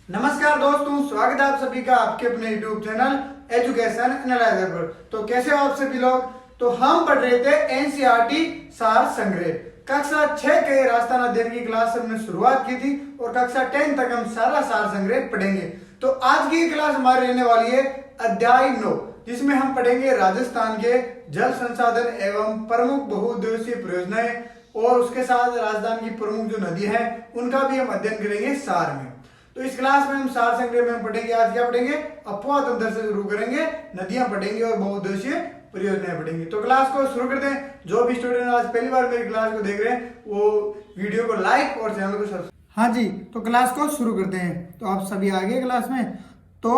नमस्कार दोस्तों, स्वागत है आप सभी का आपके अपने YouTube चैनल एजुकेशन एनालाइजर पर। तो कैसे हो आप सभी लोग। तो हम पढ़ रहे थे एनसीईआरटी सार संग्रह। कक्षा 6 के राजस्थान अध्ययन की क्लास हमने शुरुआत की थी और कक्षा 10 तक हम सारा सार संग्रह पढ़ेंगे। तो आज की क्लास हमारी रहने वाली है अध्याय 9, जिसमें हम पढ़ेंगे राजस्थान के जल संसाधन एवं प्रमुख बहुउद्देशीय परियोजनाएं और उसके साथ राजस्थान की प्रमुख जो नदी है उनका भी हम अध्ययन करेंगे सार में। तो इस क्लास में हम सार संग्रह में हम पढ़ेंगे। आज क्या पढ़ेंगे? अपवाह तंत्र से शुरू करेंगे, नदियां पढ़ेंगे और बहुउद्देशीय परियोजनाएं पढ़ेंगे। तो क्लास को शुरू करते हैं। जो भी स्टूडेंट आज पहली बार मेरी क्लास को देख रहे हैं वो वीडियो को लाइक और चैनल को सब्सक्राइब। हाँ जी, तो क्लास को शुरू करते हैं। तो आप सभी आगे क्लास में। तो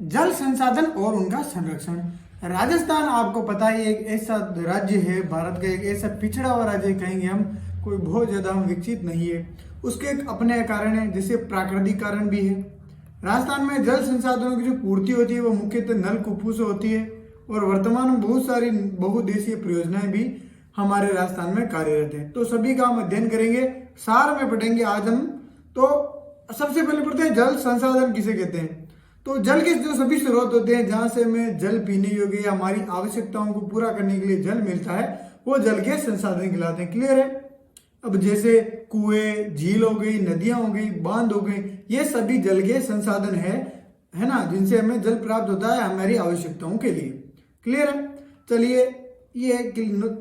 जल संसाधन और उनका संरक्षण। राजस्थान आपको पता है एक ऐसा राज्य है, भारत का एक ऐसा पिछड़ा हुआ राज्य कहेंगे हम, कोई बहुत ज्यादा विकसित नहीं है। उसके एक अपने कारण है, जैसे प्राकृतिक कारण भी है। राजस्थान में जल संसाधनों की जो पूर्ति होती है वो मुख्यतः नलकूपों से होती है और वर्तमान में बहुत सारी बहुउद्देशीय परियोजनाएं भी हमारे राजस्थान में कार्यरत है। तो सभी का हम अध्ययन करेंगे, सार में पढ़ेंगे आज हम। तो सबसे पहले पढ़ते हैं जल संसाधन किसे कहते हैं। तो जल के जो सभी स्रोत होते हैं जहां से हमें जल पीने योग्य या हमारी आवश्यकताओं को पूरा करने के लिए जल मिलता है वो जल के संसाधन कहलाते हैं। क्लियर है? अब जैसे कुएं, झील हो गई, नदियां हो गई, बांध हो गई, ये सभी जल के संसाधन है ना, जिनसे हमें जल प्राप्त होता है हमारी आवश्यकताओं के लिए। क्लियर है? चलिए, ये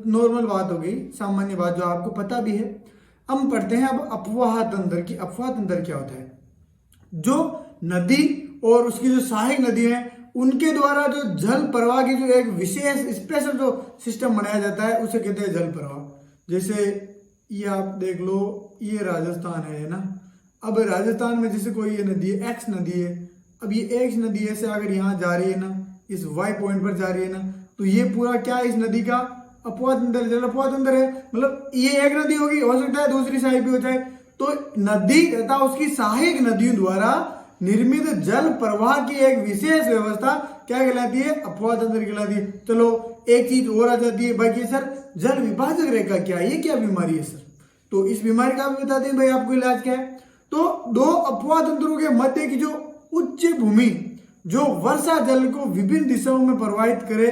नॉर्मल बात हो गई, सामान्य बात जो आपको पता भी है। हम पढ़ते हैं अब अपवाह तंत्र की। अपवाह तंत्र क्या होता है? जो नदी और उसकी जो सहायक नदी है उनके द्वारा जो जल प्रवाह की जो एक विशेष स्पेशल जो सिस्टम बनाया जाता है उसे कहते हैं जल प्रवाह। जैसे ये आप देख लो, ये राजस्थान है ना। अब राजस्थान में जैसे कोई ये नदी है, एक्स नदी है। अब ये एक्स नदी ऐसे अगर यहाँ जा रही है ना, इस वाई पॉइंट पर जा रही है ना, तो ये पूरा क्या है, इस नदी का अपवाह तंत्र, जल अपवाह तंत्र है। मतलब ये एक नदी होगी, हो सकता है दूसरी सहायक भी हो जाए। तो नदी तथा उसकी सहायक नदियों द्वारा निर्मित जल प्रवाह की एक विशेष व्यवस्था क्या कहलाती है? अपवाह तंत्र कहलाती है। चलो एक चीज और आ जाती है, बाकी सर जल विभाजक रेखा क्या है, ये क्या बीमारी है सर? तो इस बीमारी का भी बताते हैं भाई आपको इलाज क्या है। तो दो अपवाह तंत्रों के मध्य की जो उच्च भूमि जो वर्षा जल को विभिन्न दिशाओं में प्रवाहित करे,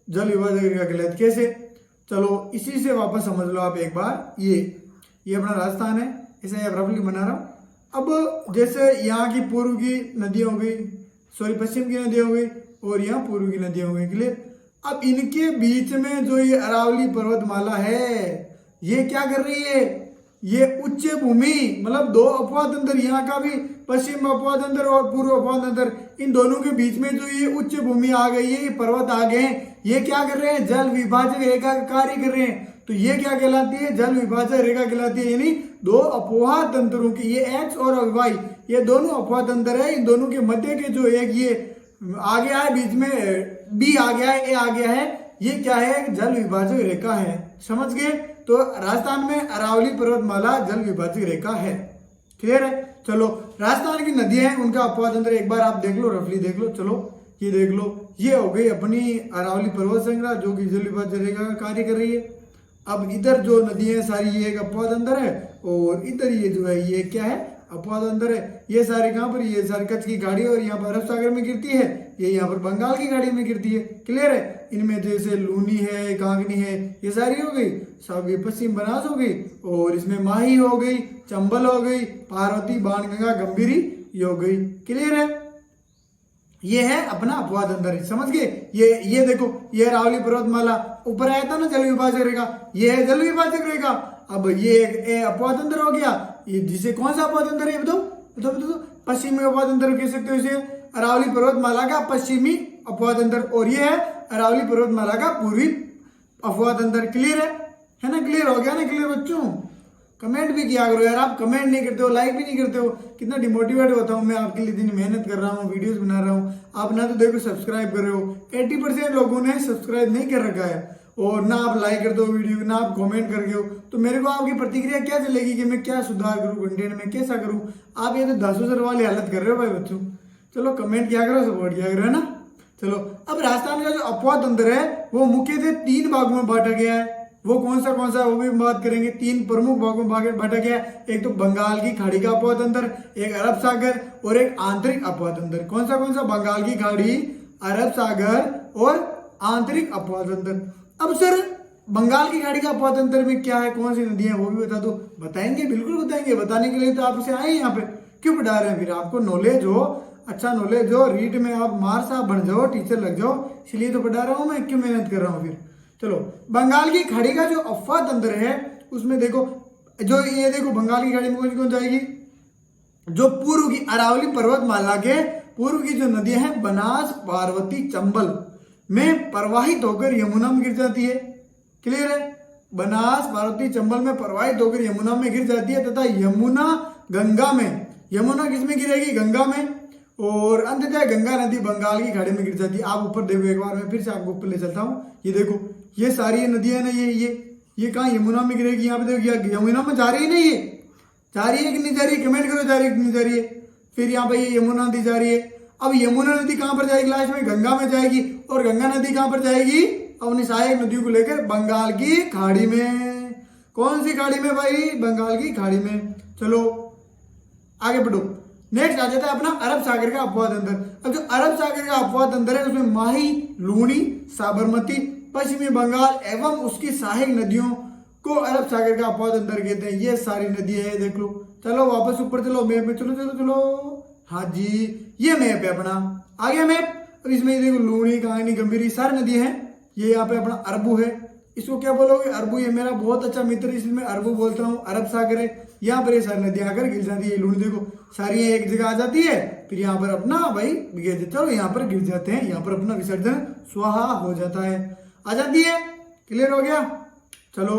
जल विभाजक रेखा कहलाती। कैसे? चलो इसी से वापस समझ लो आप एक बार। ये अपना राजस्थान है, ऐसा रफली बना रहा हूं। अब जैसे यहाँ की पूर्व की नदियां हो गई, सॉरी पश्चिम की नदियां हो गई और यहाँ पूर्व की नदियां हो गई। क्लियर? अब इनके बीच में जो ये अरावली पर्वतमाला है ये क्या कर रही है? ये उच्च भूमि, मतलब दो अपवाह तंत्र, यहाँ का भी पश्चिम अपवाह तंत्र और पूर्व अपवाह तंत्र, इन दोनों के बीच में जो ये उच्च भूमि आ गई है, ये पर्वत आ गए हैं, ये क्या कर रहे हैं? जल विभाजक रेखा का कार्य कर रहे हैं। तो ये क्या कहलाती है? जल विभाजक रेखा कहलाती है। यानी दो अपवाह तंत्रों की, ये एक्स और वाई, ये दोनों अपवाह तंत्र है। इन दोनों के मध्य के जो एक ये आ गया है, बीच में बी आ गया है, ए आ गया है, ये क्या है? जल विभाजक रेखा है। समझ गए? तो राजस्थान में अरावली पर्वतमाला जल विभाजक रेखा है। क्लियर है? चलो राजस्थान की नदियां हैं उनका अपवाह तंत्र एक बार आप देख लो, रफली देख लो। चलो ये देख लो, ये हो गई अपनी अरावली पर्वत श्रृंखला जो कि जल विभाजक रेखा का कार्य कर रही है। अब इधर जो नदियां सारी ये एक अपवाह तंत्र है और इधर ये जो है ये क्या है? अपवाह तंत्र है। ये सारे कहां पर? ये सारे कच्छ की खाड़ी और यहाँ पर अरब सागर में गिरती है, ये यहाँ पर बंगाल की खाड़ी में गिरती है। क्लियर है? इनमें जैसे लूनी है, कांगनी है, ये सारी हो गई, सब ये पश्चिम बनास हो गई और इसमें माही हो गई, चंबल हो गई, पार्वती, बाणगंगा, गंभीरी ये हो गई। क्लियर है? ये है अपना अपवाह तंत्र। समझ गए? ये देखो, ये अरावली पर्वतमाला ऊपर आया था ना जल विभाजक रेखा, ये है जल विभाजक रेखा। अब ये अपवाह तंत्र हो गया, ये जिसे कौन सा अपवाह तंत्र है बताओ? पश्चिमी अपवाह तंत्र कह सकते हो इसे, अरावली पर्वतमाला का पश्चिमी अपवाह तंत्र, और ये है अरावली पर्वतमाला का पूर्वी अपवाह तंत्र। क्लियर है ना? क्लियर हो गया ना? क्लियर बच्चों? कमेंट भी किया करो यार, आप कमेंट नहीं करते हो, लाइक भी नहीं करते हो, कितना डिमोटिवेट होता हूँ मैं आपके लिए। दिन मेहनत कर रहा हूँ, वीडियोस बना रहा हूँ, आप ना तो देखो सब्सक्राइब कर रहे हो। 80% लोगों ने सब्सक्राइब नहीं कर रखा है और ना आप लाइक करते हो वीडियो, ना आप कमेंट करके हो। तो मेरे को आपकी प्रतिक्रिया क्या चलेगी कि मैं क्या सुधार करूँ कंटेंट में, कैसा करूँ? आप ये तो 10,000 वाली हालत कर रहे हो भाई बच्चों। चलो कमेंट किया करो, सपोर्ट किया करो, है ना। चलो अब राजस्थान का जो अपवाह तंत्र है वो मुख्यतः 3 भागों में बांटा गया है। वो कौन सा है वो भी हम बात करेंगे। 3 प्रमुख भागों में बांटा गया, एक तो बंगाल की खाड़ी का अपवाद तंत्र, एक अरब सागर और एक आंतरिक अपवाद तंत्र। कौन सा बंगाल की खाड़ी, अरब सागर और आंतरिक अपवाद तंत्र। अब सर बंगाल की खाड़ी का अपवाद तंत्र में क्या है, कौन सी नदियां, वो भी बता दो। बताएंगे, बिल्कुल बताएंगे, बताने के लिए तो आपसे आए यहाँ पे, क्यों पढ़ा रहे हैं फिर। आपको नॉलेज हो, अच्छा नॉलेज हो, रीड में आप मार साहब बन जाओ, टीचर लग जाओ, इसलिए तो पढ़ा रहा हूं मैं, क्यों मेहनत कर रहा हूं फिर। चलो बंगाल की खाड़ी का जो अपवाद तंत्र है उसमें देखो, जो ये देखो बंगाल की खाड़ी में कौन जाएगी, जो पूर्व की अरावली पर्वतमाला के पूर्व की जो नदियां हैं बनास, पार्वती, चंबल में प्रवाहित होकर यमुना में गिर जाती है। क्लियर है, बनास, पार्वती, चंबल में प्रवाहित होकर यमुना में गिर जाती है, तथा यमुना गंगा में, यमुना किसमें गिरेगी, गंगा में, और अंततः गंगा नदी बंगाल की खाड़ी में गिर जाती है। आप ऊपर देखो एक बार, मैं फिर से आपको ऊपर ले चलता हूँ। ये देखो, ये सारी नदियां ना, ये कहाँ यमुना में गिरेगी, यहाँ पे देखो, यमुना में जा रही है, नहीं ये जा रही है कि नहीं जा रही है, कमेंट करो, जा रही है कि नहीं जा रही है। फिर यहाँ पे ये यमुना नदी जा रही है। अब यमुना नदी कहाँ पर जाएगी, लास्ट में गंगा में जाएगी, और गंगा नदी कहाँ पर जाएगी, अपनी सहायक नदियों को लेकर बंगाल की खाड़ी में। कौन सी खाड़ी में भाई, बंगाल की खाड़ी में। चलो आगे बढ़ो, नेक्स्ट आ जाता है अपना अरब सागर का अपवाद तंत्र। अब जो अरब सागर का अपवाद तंत्र है उसमें माही, लूनी, साबरमती, पश्चिमी बंगाल एवं उसकी सहायक नदियों को अरब सागर का अपवाद तंत्र कहते हैं। ये सारी नदियां है, देख लो। चलो वापस ऊपर चलो, मैप में चलो। हाँ जी, ये मैप है अपना, आ गया मैप। अब इसमें देखो लूनी, कहानी, गंभीरी सारी नदियां हैं। ये यहाँ पे अपना अरबू है, इसको क्या बोलोगे, अरबू। ये मेरा बहुत अच्छा मित्र, इसलिए मैं अरबू बोलता हूँ। अरब सागर है, यहाँ पर ये सारी नदियां आकर गिर जाती है। लूनी देखो सारी एक जगह आ जाती है, फिर यहाँ पर अपना भाई चलो यहाँ पर गिर जाते हैं, यहाँ पर अपना विसर्जन स्वाहा हो जाता है, आ जाती है। क्लियर हो गया, चलो।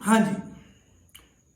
हाँ जी,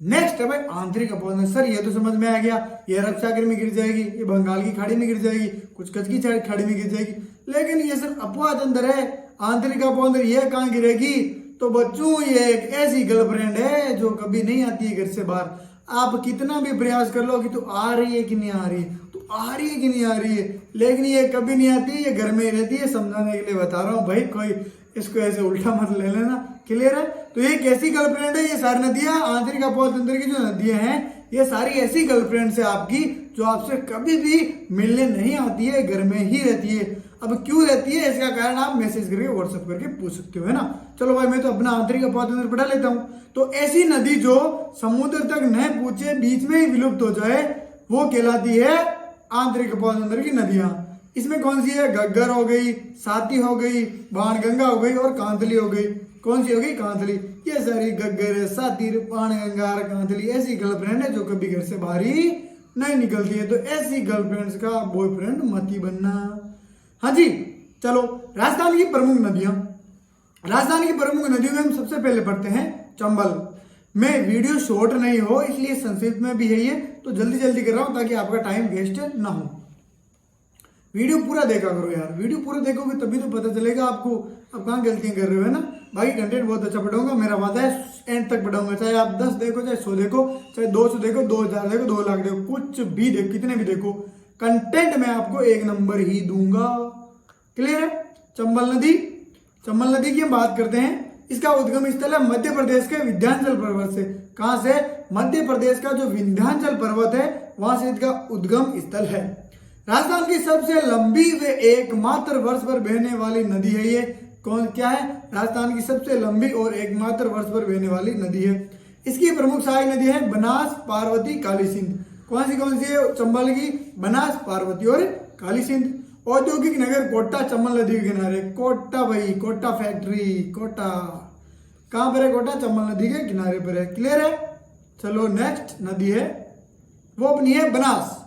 नेक्स्ट है भाई आंतरिक अपवाद। सर ये तो समझ में आ गया, ये अरब सागर में गिर जाएगी, ये बंगाल की खाड़ी में गिर जाएगी, कुछ कच्छ की खाड़ी में गिर जाएगी, लेकिन ये सर अपवाद अंदर है। आंतरिक अपवाद ये कहाँ गिरेगी, तो बच्चों ये एक ऐसी गर्लफ्रेंड है जो कभी नहीं आती है घर से बाहर। आप कितना भी प्रयास कर लो कि तो आ रही है कि नहीं आ रही है, तो आ रही है कि नहीं आ रही है, लेकिन ये कभी नहीं आती, ये घर में रहती है। समझाने के लिए बता रहा हूँ भाई, कोई इसको ऐसे उल्टा मत ले लेना। क्लियर है, तो ये कैसी गर्लफ्रेंड है, ये सारी नदियां आंतरिक अपवाद तंत्र की जो नदियां हैं ये सारी ऐसी गर्लफ्रेंड्स है आपकी जो आपसे कभी भी मिलने नहीं आती है, घर में ही रहती है। अब क्यों रहती है, इसका कारण आप मैसेज करके व्हाट्सएप करके पूछ सकते हो, है ना। चलो भाई, मैं तो अपना आंतरिक अपवाद तंत्र पढ़ा लेता हूँ। तो ऐसी नदी जो समुद्र तक न पहुंचे, बीच में ही विलुप्त हो जाए, वो कहलाती है आंतरिक अपवाद तंत्र की नदियां। इसमें कौन सी है, घग्गर हो गई, साती हो गई, बाणगंगा हो गई और कांतली हो गई। कौन सी हो गई, कांतली। ये सारी घग्गर, साती, बाणगंगा, कांतली ऐसी गर्लफ्रेंड है जो कभी घर से बाहर ही नहीं निकलती है। तो ऐसी गर्लफ्रेंड्स का बॉयफ्रेंड मत ही बनना। हाँ जी, चलो राजस्थान की प्रमुख नदियां। राजस्थान की प्रमुख नदियों में हम सबसे पहले पढ़ते हैं चंबल। मैं वीडियो शॉर्ट नहीं हो इसलिए संक्षिप्त में भी है ये, तो जल्दी जल्दी कर रहा हूं ताकि आपका टाइम वेस्ट ना हो। वीडियो पूरा देखा करो यार, वीडियो पूरा देखोगे तभी तो पता चलेगा आपको आप कहाँ गलतियां कर रहे हो, है ना। बाकी कंटेंट बहुत अच्छा पढ़ाऊंगा, मेरा वादा है एंड तक पढ़ाऊंगा। चाहे आप 10 देखो, चाहे 100 देखो, चाहे 200 देखो, 2000 देखो, 2 लाख देखो, कुछ भी देखो, कितने भी देखो, कंटेंट मैं आपको 1 नंबर ही दूंगा। क्लियर है। चंबल नदी की हम बात करते हैं। इसका उद्गम स्थल है मध्य प्रदेश के विंध्याचल पर्वत से। कहां से, मध्य प्रदेश का जो विंध्याचल पर्वत है वहां से इसका उद्गम स्थल है। राजस्थान की सबसे लंबी व एकमात्र वर्ष भर बहने वाली नदी है ये। कौन, क्या है, राजस्थान की सबसे लंबी और एकमात्र वर्ष भर बहने वाली नदी है। इसकी प्रमुख सहायक नदी है बनास, पार्वती, काली सिंध। कौन सी है चंबल की, बनास, पार्वती और काली सिंध। औद्योगिक नगर कोटा चंबल नदी के किनारे। कोटा भाई, कोटा फैक्ट्री, कोटा कहां पर है, कोटा चंबल नदी के किनारे पर है। क्लियर है। चलो नेक्स्ट नदी है वो अपनी है बनास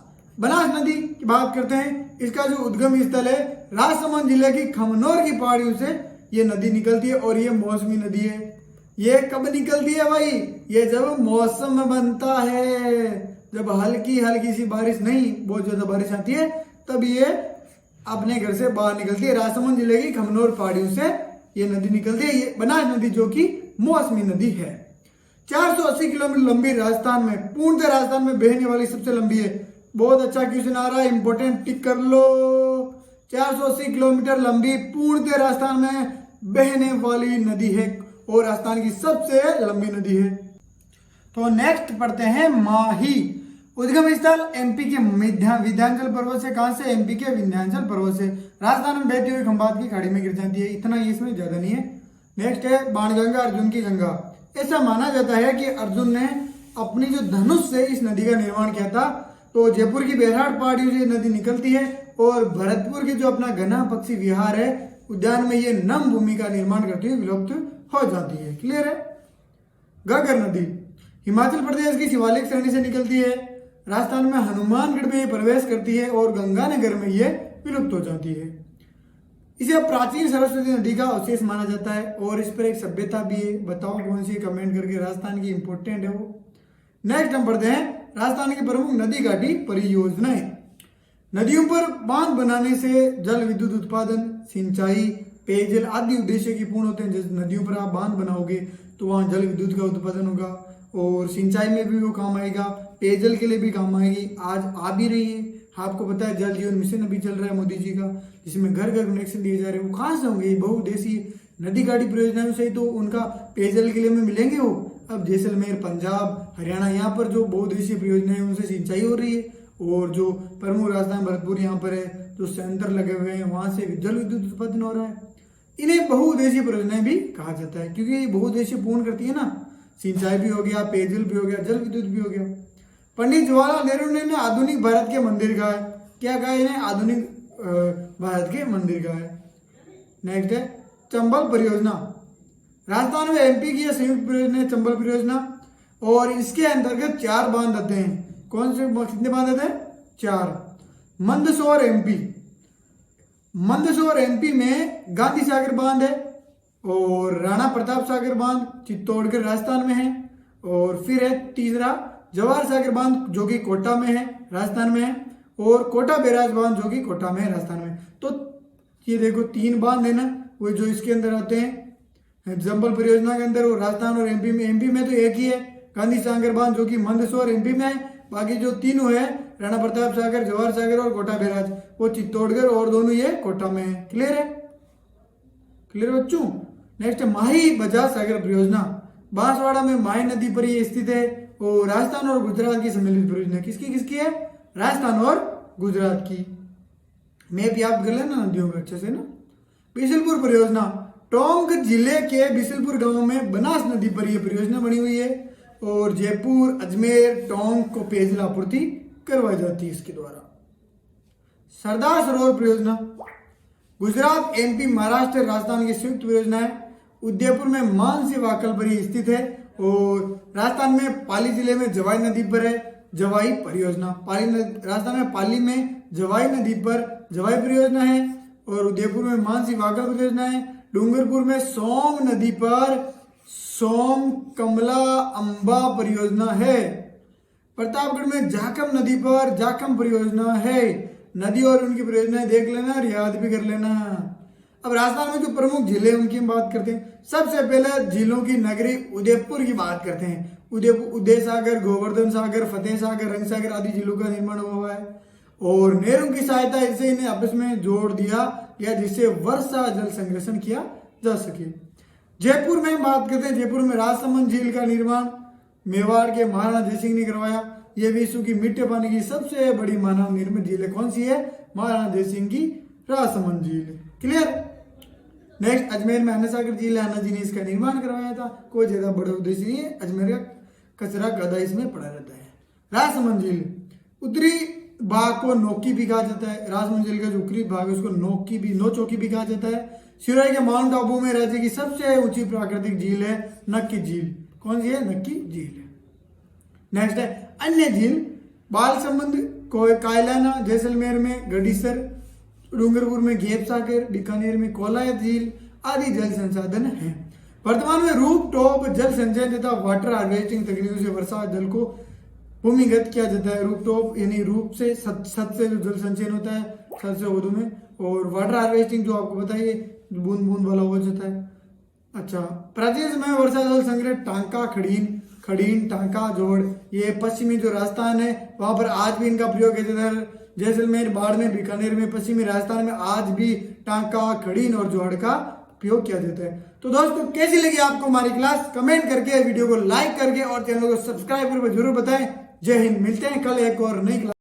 नदी की बात करते हैं। इसका जो उद्गम स्थल है राजसमंद जिले की खमनोर की पहाड़ियों से ये नदी निकलती है और ये मौसमी नदी है। ये कब निकलती है भाई, ये जब मौसम बनता है, जब हल्की सी बारिश नहीं बहुत ज्यादा बारिश आती है तब ये अपने घर से बाहर निकलती है। राजसमंद जिले की खमनोर पहाड़ियों से ये नदी निकलती है, ये बनास नदी जो कि मौसमी नदी है। 480 किलोमीटर लंबी, राजस्थान में पूर्णतः राजस्थान में बहने वाली सबसे लंबी है। बहुत अच्छा क्वेश्चन आ रहा है, इंपॉर्टेंट, टिक कर लो। 480 किलोमीटर लंबी पूर्णतः राजस्थान में बहने वाली नदी है। और राजस्थान की सबसे लंबी नदी है। तो नेक्स्ट पढ़ते हैं माही। उद्गम स्थल एमपी के विंध्याचल पर्वत से। कहां से? एमपी के विंध्याचल पर्वत से। राजस्थान में बहती हुई खंभात की खाड़ी में गिर जाती है। इतना ही, इसमें ज्यादा नहीं है। नेक्स्ट है बाणगंगा, अर्जुन की गंगा। ऐसा माना जाता है कि अर्जुन ने अपनी जो धनुष से इस नदी का निर्माण किया था। तो जयपुर की बेरहाट पहाड़ियों से नदी निकलती है और भरतपुर के जो अपना घना पक्षी विहार है उद्यान में ये नम भूमि का निर्माण करती हुई विलुप्त हो जाती है। क्लियर है? घग्गर नदी हिमाचल प्रदेश की शिवालिक श्रेणी से निकलती है। राजस्थान में हनुमानगढ़ में ये प्रवेश करती है और गंगानगर में ये विलुप्त हो जाती है। इसे प्राचीन सरस्वती नदी का अवशेष माना जाता है और इस पर एक सभ्यता भी है। बताओ कौन सी? कमेंट करके। राजस्थान की इंपोर्टेंट है वो। नेक्स्ट हम पढ़ते हैं राजस्थान की प्रमुख नदी घाटी परियोजनाएं। नदियों पर बांध बनाने से जल विद्युत उत्पादन, सिंचाई, पेयजल आदि उद्देश्य की पूर्ण होते हैं। जैसे नदियों पर आप बांध बनाओगे तो वहां जल विद्युत का उत्पादन होगा और सिंचाई में भी वो काम आएगा, पेयजल के लिए भी काम आएगी। आज आ भी रही है, आपको पता है जल जीवन मिशन अभी चल रहा है मोदी जी का, जिसमें घर घर कनेक्शन दिए जा रहे हैं। वो कहाँ से होंगे? बहुउद्देशीय नदी घाटी परियोजनाओं से ही तो उनका पेयजल के लिए में मिलेंगे वो। अब जैसलमेर, पंजाब, हरियाणा यहाँ पर जो बहुउद्देशीय परियोजनाएं उनसे सिंचाई हो रही है और जो प्रमुख राजधानी भरतपुर यहाँ पर है, जो संयंत्र लगे हुए हैं वहां से जल विद्युत उत्पादन हो रहा है। इन्हें बहुउद्देशीय परियोजनाएं भी कहा जाता है क्योंकि बहुउद्देशीय पूर्ण करती है ना। सिंचाई भी हो गया, पेयजल भी हो गया, जल विद्युत भी हो गया। पंडित जवाहरलाल नेहरू ने आधुनिक भारत के मंदिर कहा है। क्या कहा है इन्हें? आधुनिक भारत के मंदिर कहा है। नेक्स्ट है चंबल परियोजना। राजस्थान में एमपी की संयुक्त परियोजना है चंबल परियोजना और इसके अंतर्गत 4 बांध आते हैं। कौन से? कितने बांध आते हैं? 4। मंदसौर एमपी, मंदसौर एमपी में गांधी सागर बांध है और राणा प्रताप सागर बांध चित्तौड़गढ़ राजस्थान में है। और फिर है तीसरा जवाहर सागर बांध जो कि कोटा में है, राजस्थान में है। और कोटा बैराज बांध जो कि कोटा में है, राजस्थान में। तो ये देखो 3 बांध है ना, वो जो इसके अंदर आते हैं चंबल परियोजना के अंदर, वो राजस्थान और एमपी में। एमपी में तो एक ही है गांधी सागर बांध जो कि मंदसौर एमपी में है। बाकी जो तीनों है राणा प्रताप सागर, जवाहर सागर और कोटा बैराज, वो चित्तौड़गढ़ और दोनों ये कोटा में है। क्लियर है? क्लियर बच्चों? नेक्स्ट माही बजाज सागर परियोजना। बांसवाड़ा में माही नदी पर ये स्थित है और राजस्थान और गुजरात की सम्मिलित परियोजना। किसकी है? राजस्थान और गुजरात की। मैप याद कर लेना नदियों का अच्छे से ना। बिशलपुर परियोजना टोंक जिले के बिशलपुर गांव में बनास नदी पर यह परियोजना बनी हुई है और जयपुर, अजमेर, टोंक को पेयजल आपूर्ति करवाई जाती है इसके द्वारा। सरदार सरोवर परियोजना गुजरात, एमपी, महाराष्ट्र, राजस्थान की संयुक्त परियोजना है। उदयपुर में मानसी वाकल पर यह स्थित है और राजस्थान में पाली जिले में जवाई नदी पर है जवाई परियोजना। राजस्थान में पाली में जवाई नदी पर जवाई परियोजना है और उदयपुर में मानसी वाकल परियोजना है। डूंगरपुर में सोम नदी पर सोम कमला अंबा परियोजना है। प्रतापगढ़ में जाखम नदी पर जाखम परियोजना है। नदी और उनकी परियोजनाएं देख लेना और याद भी कर लेना। अब राजस्थान में जो प्रमुख झीलें उनकी हम बात करते हैं। सबसे पहले झीलों की नगरी उदयपुर की बात करते हैं। उदय सागर, गोवर्धन सागर, फतेह सागर, रंग सागर आदि झीलों का निर्माण हुआ है और नेहरू की सहायता से इन्हें आपस में जोड़ दिया गया जिससे वर्षा जल संरक्षण किया जा सके। जयपुर में बात करते हैं। जयपुर में राजसमंद झील का निर्माण मेवाड़ के महाराणा जयसिंह ने करवाया। यह विश्व की मीठे पानी की सबसे बड़ी मानव निर्मित झील है। कौन सी है? महाराणा जयसिंह की राजसमंद झील। क्लियर? नेक्स्ट अजमेर में अन्ना सागर झील है। अन्ना जी ने इसका निर्माण करवाया था। कोई ज्यादा बड़ा उद्देश्य नहीं है। अजमेर का कचरा गदा इसमें पड़ा रहता है। राजसमंद झील उत्तरी भाग को नोकी भी कहा जाता है। राजसमंद झील का जो उत्तरी भाग है उसको नौचौकी भी कहा जाता है। सिरोही के माउंट आबू में राज्य की सबसे ऊंची प्राकृतिक झील है नक्की झील। कौन सी है? नक्की झील है। नेक्स्ट है अन्य झील बाल संबंध कायलाना, जैसलमेर में गढ़ीसर, डूंगरपुर में घेप सागर, बीकानेर में कोलायत झील आदि जल संसाधन है। वर्तमान में रूप टॉप जल संचयन तथा वाटर हार्वेस्टिंग तकनीकों से वर्षा जल को भूमिगत किया जाता है। रूप टॉप यानी रूप से छत से जो जल संचयन होता है छत से ओदू में, और वाटर हार्वेस्टिंग जो आपको पता है बूंद बूंद वाला हो जाता है। अच्छा, प्राचीन समय में वर्षा जल संग्रह टांका, खड़ीन, टांका, जोड़, ये पश्चिमी जो राजस्थान है वहां पर आज भी इनका प्रयोग किया जाता है। जैसलमेर, बाड़मेर, बीकानेर में, पश्चिमी राजस्थान में आज भी टांका, खड़ीन और जोड़ का उपयोग किया जाता है। तो दोस्तों कैसी लगी आपको हमारी क्लास, कमेंट करके, वीडियो को लाइक करके और चैनल को सब्सक्राइब करके जरूर बताएं। जय हिंद। मिलते हैं कल एक और नई क्लास।